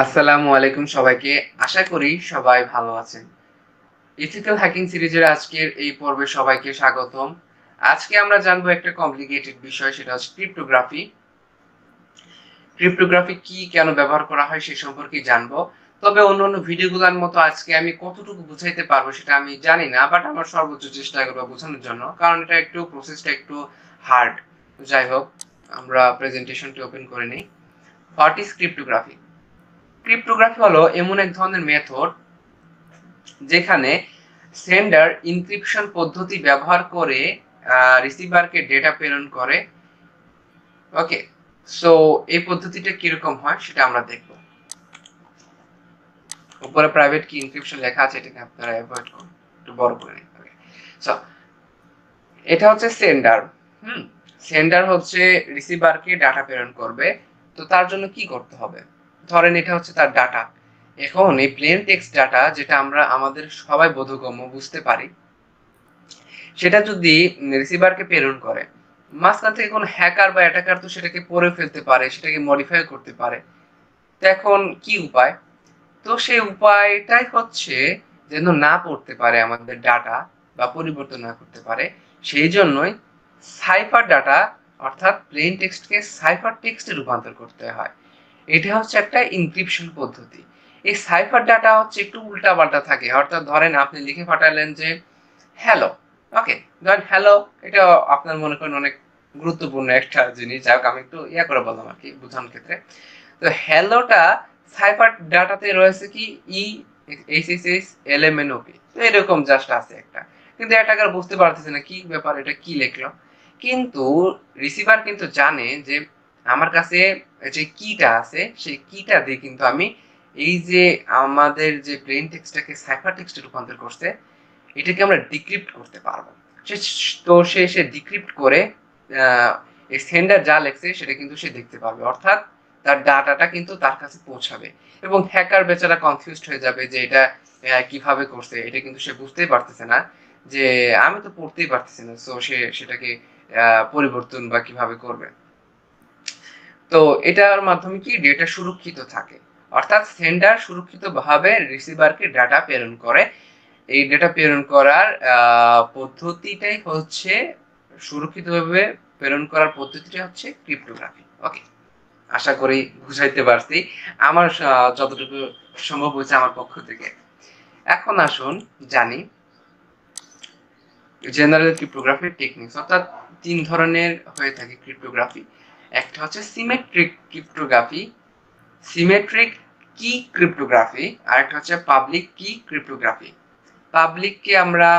আসসালামু আলাইকুম সবাইকে। আশা করি সবাই ভালো আছেন। ইথিক্যাল হ্যাকিং সিরিজের আজকের এই পর্বে সবাইকে স্বাগতম। আজকে আমরা জানবো একটা কমপ্লিকেটেড বিষয়, সেটা হচ্ছে ক্রিপ্টোগ্রাফি। ক্রিপ্টোগ্রাফি কি, কেন ব্যবহার করা হয় সে সম্পর্কে জানবো। তবে অন্যান্য ভিডিওগুলোর মতো আজকে আমি কতটুকু বুঝাইতে পারবো সেটা আমি জানি না, বাট আমার সর্বোচ্চ চেষ্টা করবো বোঝানোর জন্য, কারণ এটা একটু প্রসেসটা একটু হার্ড। যাই হোক, আমরা প্রেজেন্টেশনটি ওপেন করে নিই। What is cryptography? ক্রিপ্টোগ্রাফি হলো এমন এক ধরনের মেথড যেখানে সেন্ডার ইনক্রিপশন পদ্ধতি ব্যবহার করে রিসিভারকে ডেটা প্রেরণ করে। ওকে, সো এই পদ্ধতিটা কিরকম হয় সেটা আমরা দেখব। উপরে প্রাইভেট কি ইনক্রিপশন লেখা আছে, এটাকে আপনারা অ্যাভয়েড করুন, একটু বড় করে নিন। ওকে, সো এটা হচ্ছে সেন্ডার। সেন্ডার হচ্ছে রিসিভারকে ডাটা প্রেরণ করবে। তো তার জন্য কি করতে হবে? ধরেন এটা হচ্ছে তার ডাটা। এখন এই প্লেন টেক্সট ডাটা, যেটা আমরা আমাদের সবাই বোধগম্য বুঝতে পারি, সেটা যদি রিসিভারকে প্রেরণ করে, মাঝখান থেকে কোনো হ্যাকার বা অ্যাটাকার তো সেটাকে পড়ে ফেলতে পারে, সেটাকে মডিফাই করতে পারে। তো এখন কি উপায়? তো সেই উপায়টাই হচ্ছে যেন না পড়তে পারে আমাদের ডাটা বা পরিবর্তন না করতে পারে। সেই জন্যই সাইফার ডাটা অর্থাৎ প্লেন টেক্সটকে সাইফার টেক্সটে রূপান্তর করতে হয়। এটা হচ্ছে একটা ইনক্রিপশন পদ্ধতি। এই সাইফার ডাটা হচ্ছে একটু উল্টাপাল্টা থাকে, অর্থাৎ ধরেন আপনি লিখে পাঠালেন যে হ্যালো। ওকে, ধরেন হ্যালো, এটা আপনার মনে করেন অনেক গুরুত্বপূর্ণ একটা জিনিস। যাই হোক, আমি একটু করে বললাম আর কি বোঝানোর ক্ষেত্রে। তো হ্যালোটা সাইফার ডাটাতে রয়েছে কি E H S S L M N OP, তো এরকম জাস্ট আছে একটা। কিন্তু অ্যাটাকার বুঝতে পারতেছে না কি ব্যাপার, এটা কি লিখলো। কিন্তু রিসিভার কিন্তু জানে যে আমার কাছে যে কিটা আছে সেই কিটা দিয়ে কিন্তু আমি এই যে আমাদের যে প্লেন টেক্সটটাকে সাইফার টেক্সটে রূপান্তর করছে, এটাকে আমরা ডিক্রিপ্ট করতে পারবো। সে ডিক্রিপ্ট করে এই সেন্ডার যা লেখছে সেটা কিন্তু সে দেখতে পাবে, অর্থাৎ তার ডাটাটা কিন্তু তার কাছে পৌঁছাবে। এবং হ্যাকার বেচারা কনফিউজড হয়ে যাবে যে এটা কিভাবে করছে, এটা কিন্তু সে বুঝতেই পারতেছে না যে আমি তো পড়তেই পারতেছি না, সো সে সেটাকে পরিবর্তন বা কিভাবে করবে। তো এটার মাধ্যমে কি ডেটা সুরক্ষিত থাকে, অর্থাৎ সেন্ডার সুরক্ষিতভাবে রিসিভারকে ডাটা প্রেরণ করে। এই ডেটা প্রেরণ করার পদ্ধতিটাই হচ্ছে, সুরক্ষিতভাবে প্রেরণ করার পদ্ধতিটা হচ্ছে ক্রিপ্টোগ্রাফি। ওকে, আশা করি বুঝাইতে পারছি আমার যতটুকু সম্ভব হয়েছে আমার পক্ষ থেকে। এখন আসুন জানি জেনারেল ক্রিপ্টোগ্রাফির টেকনিক্স, অর্থাৎ তিন ধরনের হয়ে থাকে ক্রিপ্টোগ্রাফি। একটা হচ্ছে সিমেট্রিক ক্রিপ্টোগ্রাফি, সিমেট্রিক কি ক্রিপ্টোগ্রাফি, আর একটা হচ্ছে পাবলিক কি ক্রিপ্টোগ্রাফি। পাবলিককে আমরা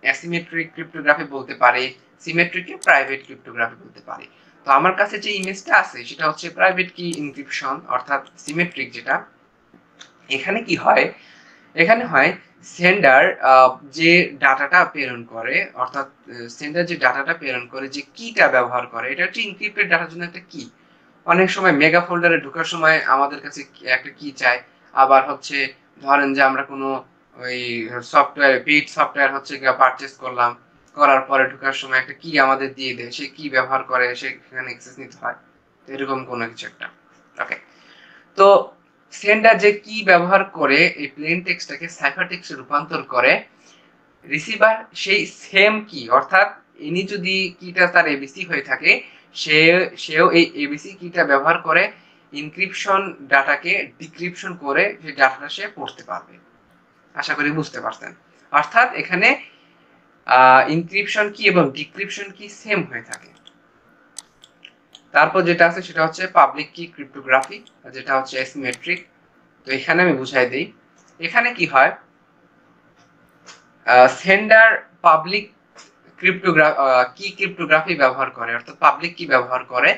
অ্যাসিমেট্রিক ক্রিপ্টোগ্রাফি বলতে পারি, সিমেট্রিককে প্রাইভেট ক্রিপ্টোগ্রাফি বলতে পারি। তো আমার কাছে যে ইমেজটা আছে সেটা হচ্ছে প্রাইভেট কি এনক্রিপশন, অর্থাৎ সিমেট্রিক যেটা। এখানে কি হয়? এখানে হয় সেন্ডার যে ডাটাটা প্রেরণ করে, অর্থাৎ সেন্ডার যে ডাটাটা প্রেরণ করে, যে কিটা ব্যবহার করে, এটা হচ্ছে এনক্রিপ্টেড ডাটার জন্য একটা কি। অনেক সময় মেগা ফোল্ডারে ঢোকার সময় আমাদের কাছে একটা কি চায়। আবার হচ্ছে ধরেন যে আমরা কোনো ওই সফটওয়্যার পেইড সফটওয়্যার হচ্ছে পারচেজ করলাম, করার পরে ঢোকার সময় একটা কি আমাদের দিয়ে দেয়, সে কি ব্যবহার করে সেখানে অ্যাক্সেস নিতে হয়। এরকম কোনো কিছু একটা। ওকে, তো সেন্ডার যে কি ব্যবহার করে এই প্লেন টেক্সটটাকে সাইফার টেক্সটে রূপান্তর করে, রিসিভার সেই সেম কি, অর্থাৎ ইনি যদি কিটা তার এবিসি হয়ে থাকে, সেও এই এবিসি কিটা ব্যবহার করে ইনক্রিপশন ডাটাকে ডিক্রিপশন করে সেই ডাটাটা সে পড়তে পারবে। আশা করি বুঝতে পারছেন। অর্থাৎ এখানে ইনক্রিপশন কি এবং ডিক্রিপশন কি সেম হয়ে থাকে। তারপর যেটা আছে সেটা হচ্ছে পাবলিক কি ক্রিপ্টোগ্রাফি, যেটা হচ্ছে অ্যাসিমেট্রিক। তো এখানে আমি বুঝাই দিই। এখানে কি হয়, সেন্ডার পাবলিক ক্রিপ্টোগ্রাফি ব্যবহার করে, অর্থাৎ পাবলিক কি ব্যবহার করে,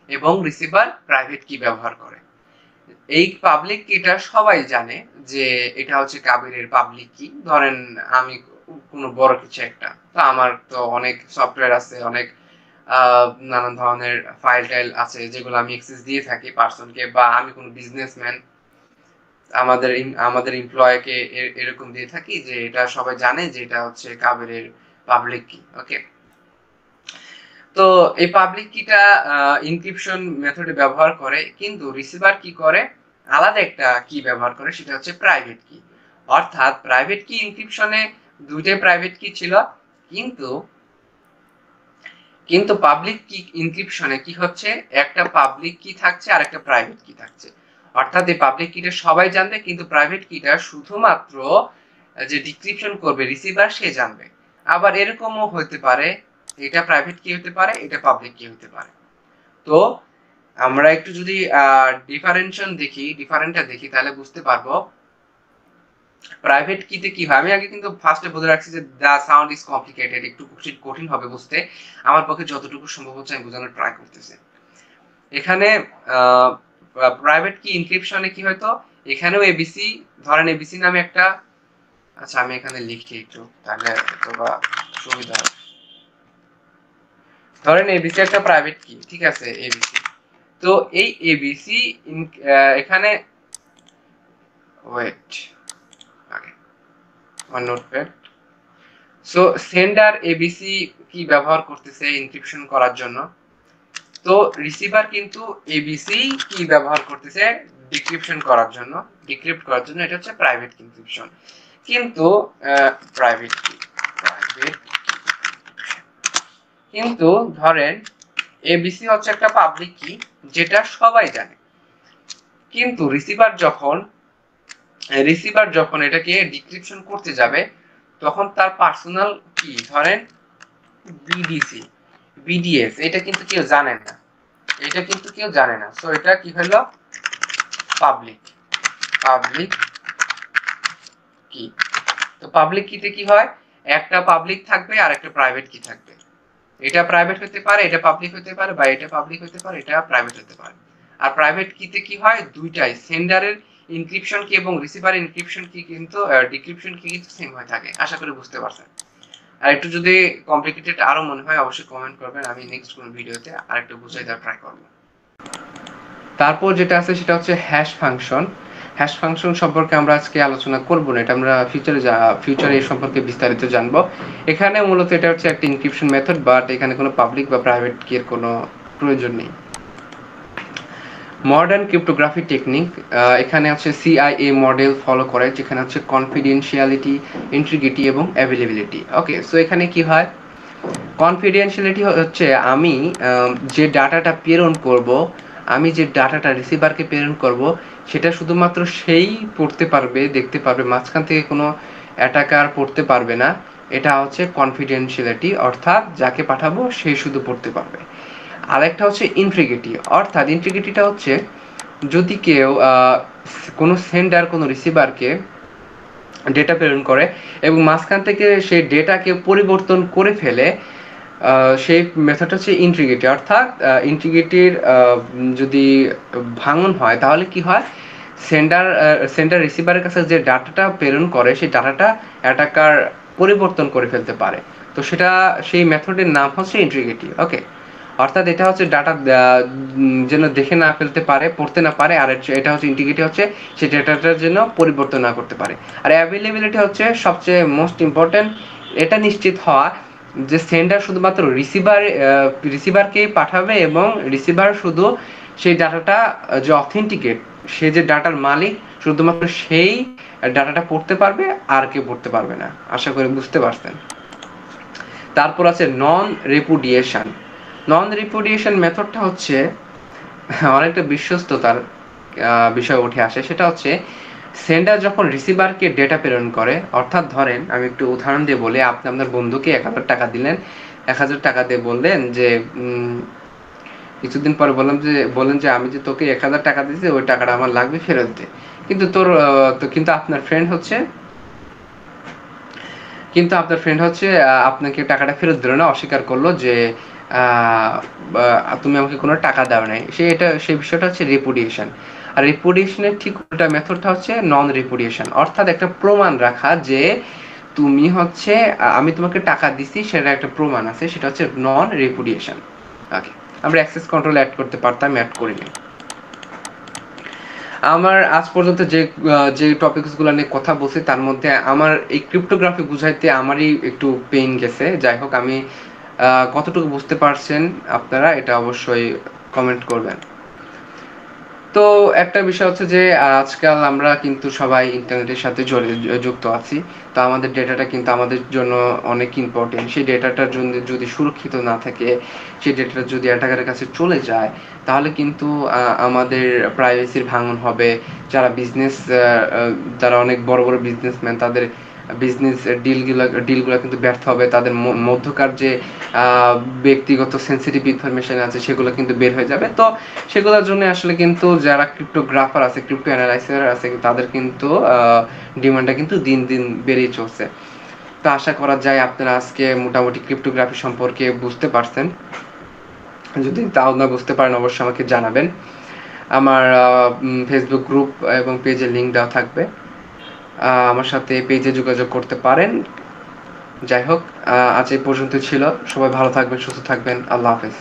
এবং রিসিভার প্রাইভেট কি ব্যবহার করে। এই পাবলিক কিটা সবাই জানে যে এটা হচ্ছে কাবিরের পাবলিক কি। ধরেন আমি কোনো বড় কিছু একটা, তো আমার তো অনেক সফটওয়্যার আছে, অনেক নানান ধরনের ফাইল টাইল আছে যেগুলো আমি অ্যাক্সেস দিয়ে থাকি পার্সনকে, বা আমি কোনো বিজনেসম্যান আমাদের আমাদের এমপ্লয়কে এরকম দিয়ে থাকি যে এটা সবাই জানে যে এটা হচ্ছে কাবিরের পাবলিক কি। ওকে, তো এই পাবলিক কিটা এনক্রিপশন মেথডে ব্যবহার করে, কিন্তু রিসিভার কি করে, আলাদা একটা কি ব্যবহার করে, সেটা হচ্ছে প্রাইভেট কি। অর্থাৎ প্রাইভেট কি এনক্রিপশনে দুইটাই প্রাইভেট কি ছিল, কিন্তু কিন্তু পাবলিক কি এনক্রিপশনে কি হচ্ছে, একটা পাবলিক কি থাকছে আর একটা প্রাইভেট কি থাকছে। অর্থাৎ এই পাবলিক কিটা সবাই জানবে, কিন্তু প্রাইভেট কিটা শুধুমাত্র যে ডিক্রিপশন করবে রিসিভার সে জানবে। আবার এরকমও হতে পারে, এটা প্রাইভেট কি হতে পারে, এটা পাবলিক কি হতে পারে। তো আমরা একটু যদি ডিফারেন্টটা দেখি তাহলে বুঝতে পারবো প্রাইভেট কিতে কি হয়। আমি আগে কিন্তু ফার্স্টে বলে রাখছি যে দা সাউন্ড ইজ কমপ্লিকেটেড, একটু কঠিন হবে বুঝতে। আমার পক্ষে যতটুকু সম্ভব হচ্ছে আমি বোঝানোর ট্রাই করতেছি। এখানে প্রাইভেট কি এনক্রিপশনে কি হয়তো এখানেও এবিসি, ধরেন এবিসি নামে একটা, আচ্ছা আমি এখানে লিখি একটু তাহলে তোবা সুবিধা হবে। ধরেন এবিসি একটা প্রাইভেট কি, ঠিক আছে, এবিসি। তো এই এবিসি এখানে ওয়েট আগে আমার নোটপ্যাড। সো সেন্ডার এবিসি কি ব্যবহার করতেছে এনক্রিপশন করার জন্য, তো রিসিভার কিন্তু এবিসি কি ব্যবহার করতেছে ডিক্রিপশন করার জন্য, ডিক্রিপ্ট করার জন্য। এটা হচ্ছে প্রাইভেট এনক্রিপশন। কিন্তু প্রাইভেট কি, কিন্তু ধরেন এবিসি হচ্ছে একটা পাবলিক কি যেটা সবাই জানে, কিন্তু রিসিভার যখন এটাকে ডিক্রিপশন করতে যাবে তখন তার পার্সোনাল কি, ধরেন বিডিসি, বিডিএস, এটা কিন্তু কেউ জানে না, এটা কিন্তু কেউ জানে না। সো এটা কি হলো পাবলিক কি। তো পাবলিক কিতে কি হয়, একটা পাবলিক থাকবে আর একটা প্রাইভেট কি থাকবে। এটা প্রাইভেট হতে পারে, এটা পাবলিক হতে পারে, বা এটা পাবলিক হতে পারে, এটা প্রাইভেট হতে পারে। আর প্রাইভেট কিতে কি হয়, দুইটাই সেন্ডারের এনক্রিপশন কি এবং রিসিভারের এনক্রিপশন কি কিন্তু ডিক্রিপশন কি কিন্তু সেম হয়ে থাকে। আশা করি বুঝতে পারছেন। আর একটু যদি কমপ্লিকেটেড আরো মনে হয় অবশ্যই কমেন্ট করবেন, আমি নেক্সট কোন ভিডিওতে আরেকটু বুঝাই দেওয়ার ট্রাই করব। তারপর যেটা আছে সেটা হচ্ছে হ্যাশ ফাংশন। হ্যাশ ফাংশন সম্পর্কে আমরা আজকে আলোচনা করব না, এটা আমরা ফিউচারে এই সম্পর্কে বিস্তারিত জানবো। এখানে মূলত এটা হচ্ছে একটা এনক্রিপশন মেথড, বাট এখানে কোনো পাবলিক বা প্রাইভেট কি এর কোনো প্রয়োজন নেই। মডার্ন ক্রিপ্টোগ্রাফি টেকনিক, এখানে হচ্ছে সিআইএ মডেল ফলো করে, যেখানে হচ্ছে কনফিডেন্সিয়ালিটি, ইন্টিগ্রিটি এবং অ্যাভেলেবিলিটি। ওকে, সো এখানে কি হয়, কনফিডেন্সিয়ালিটি হচ্ছে আমি যে ডাটাটা প্রেরণ করব, আমি যে ডাটাটা রিসিভারকে প্রেরণ করব সেটা শুধুমাত্র সেই পড়তে পারবে, দেখতে পারবে, মাঝখান থেকে কোনো অ্যাটাকার পড়তে পারবে না। এটা হচ্ছে কনফিডেন্সিয়ালিটি, অর্থাৎ যাকে পাঠাবো সে শুধু পড়তে পারবে। আরেকটা হচ্ছে ইন্টিগ্রিটি, অর্থাৎ ইন্টিগ্রিটিটা হচ্ছে যদি কেউ কোনো সেন্ডার কোনো রিসিভারকে ডেটা প্রেরণ করে এবং মাঝখান থেকে সেই ডেটাকে পরিবর্তন করে ফেলে, সেই মেথডটা হচ্ছে ইন্টিগ্রিটি। অর্থাৎ ইন্টিগ্রিটির যদি ভাঙন হয় তাহলে কি হয়, সেন্ডার রিসিভারের কাছে যে ডাটাটা প্রেরণ করে সেই ডাটাটা অ্যাটাকার পরিবর্তন করে ফেলতে পারে। তো সেটা সেই মেথডের নাম হচ্ছে ইন্টিগ্রিটি। ওকে, অর্থাৎ এটা হচ্ছে ডাটা যেন দেখে না ফেলতে পারে, পড়তে না পারে, আর এটা হচ্ছে ইন্টিগ্রিটি হচ্ছে সেই ডাটাটার জন্য পরিবর্তন না করতে পারে। আর অ্যাভেলেবিলিটি হচ্ছে সবচেয়ে মোস্ট ইম্পর্টেন্ট, এটা নিশ্চিত হওয়া যে সেন্ডার শুধুমাত্র রিসিভারকেই পাঠাবে এবং রিসিভার শুধু সেই ডাটাটা যে অথেন্টিকেট, সে যে ডাটার মালিক শুধুমাত্র সেই ডাটাটা পড়তে পারবে, আর কেউ পড়তে পারবে না। আশা করি বুঝতে পারছেন। তারপর আছে নন রিপুডিয়েশন মেথডটা হচ্ছে অনেকটা বিশ্বস্ততার বিষয় উঠে আসে। সেটা হচ্ছে সেন্ডার যখন রিসিভারকে ডেটা প্রেরণ করে, অর্থাৎ ধরেন আমি একটু উদাহরণ দিয়ে বলি, আপনি আপনার বন্ধুকে 1000 টাকা দিলেন, 1000 টাকা দিয়ে বললেন যে কিছুদিন পরে বললেন যে আমি যে তোকে 1000 টাকা দিয়েছি ওই টাকাটা আমার লাগবে ফেরত দে। কিন্তু আপনার ফ্রেন্ড হচ্ছে আপনাকে টাকাটা ফেরত দিল না, অস্বীকার করলো যে তুমি আমাকে কোনো টাকা দাও নাই। সেই বিষয়টা হচ্ছে রিপুডিয়েশন। আর রিপুডিয়েশনের ঠিক উল্টা মেথডটা হচ্ছে নন রিপুডিয়েশন, অর্থাৎ একটা প্রমাণ রাখা যে তুমি হচ্ছে আমি তোমাকে টাকা দিছি, সেটা একটা প্রমাণ আছে, সেটা হচ্ছে নন রিপুডিয়েশন। ওকে, আমরা অ্যাক্সেস কন্ট্রোল অ্যাড করতে পারতাম, অ্যাড করিনি। আমার আজ পর্যন্ত যে টপিকসগুলো নিয়ে কথা বলছি তার মধ্যে আমার এই ক্রিপ্টোগ্রাফি বুঝাইতে আমারই একটু পেইন গেছে। যাই হোক, আমি কতটুকু বুঝতে পারছেন আপনারা এটা অবশ্যই কমেন্ট করবেন। তো একটা বিষয় হচ্ছে যে আজকাল আমরা কিন্তু সবাই ইন্টারনেটের সাথে যুক্ত আছি। তো আমাদের ডেটাটা কিন্তু আমাদের জন্য অনেক ইম্পর্টেন্ট। সেই ডেটাটার জন্য যদি সুরক্ষিত না থাকে, সেই ডেটাটা যদি অ্যাটাকারের কাছে চলে যায়, তাহলে কিন্তু আমাদের প্রাইভেসির ভাঙন হবে। যারা বিজনেস, যারা অনেক বড় বড় বিজনেসম্যান, তাদের বিজনেস ডিলগুলো কিন্তু ব্যর্থ হবে। তাদের মধ্যকার যে ব্যক্তিগত সেন্সিটিভ ইনফরমেশন আছে সেগুলো কিন্তু বের হয়ে যাবে। তো সেগুলোর জন্য আসলে কিন্তু যারা ক্রিপ্টোগ্রাফার আছে, ক্রিপ্টো অ্যানালাইজার আছে, তাদের কিন্তু ডিমান্ডটা কিন্তু দিন দিন বেড়েই চলছে। তো আশা করা যায় আপনারা আজকে মোটামুটি ক্রিপ্টোগ্রাফি সম্পর্কে বুঝতে পারছেন। যদি তাও না বুঝতে পারেন অবশ্যই আমাকে জানাবেন। আমার ফেসবুক গ্রুপ এবং পেজের লিঙ্ক দেওয়া থাকবে, আমার সাথে পেজে যোগাযোগ করতে পারেন। যাই হোক, আজ এই পর্যন্ত ছিল। সবাই ভালো থাকবেন, সুস্থ থাকবেন। আল্লাহ হাফেজ।